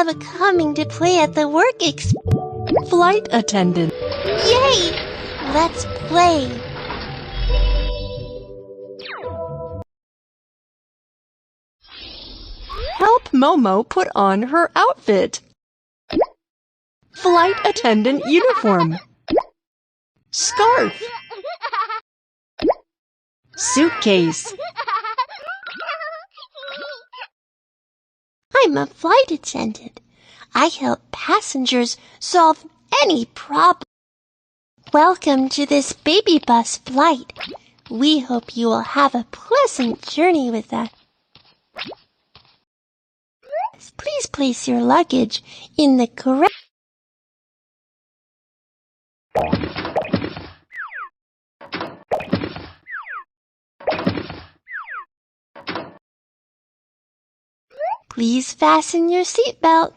love coming to play at the work Flight attendant. Yay! Let's play. Help Momo put on her outfit. Flight attendant uniform. Scarf. Suitcase. I'm a flight attendant. I help passengers solve any problem. Welcome to this Babybus flight. We hope you will have a pleasant journey with us. Please place your luggage in the correct... Please fasten your seatbelt.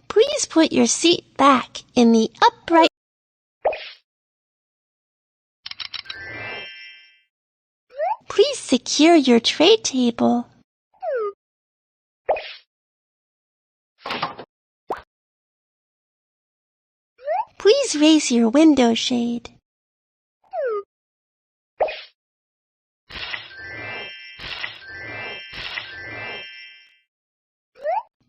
Please put your seat back in the upright. Please secure your tray table. Please raise your window shade.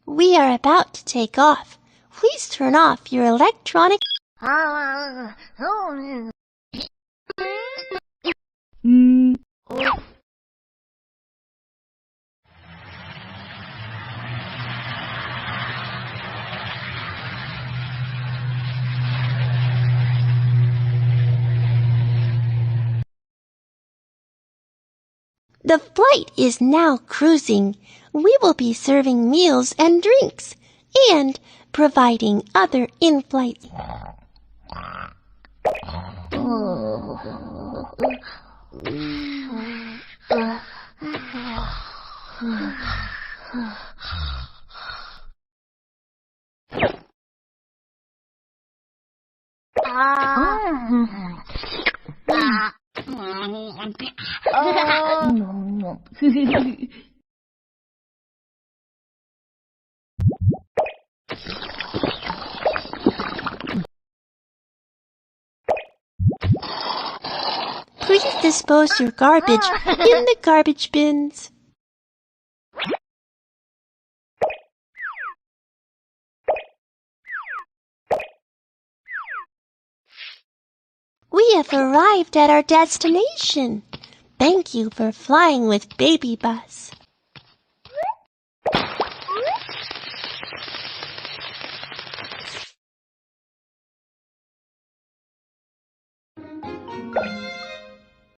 We are about to take off. Please turn off your electronic... The flight is now cruising. We will be serving meals and drinks and providing other in-flight. Please dispose your garbage in the garbage bins. We have arrived at our destination. Thank you for flying with Babybus.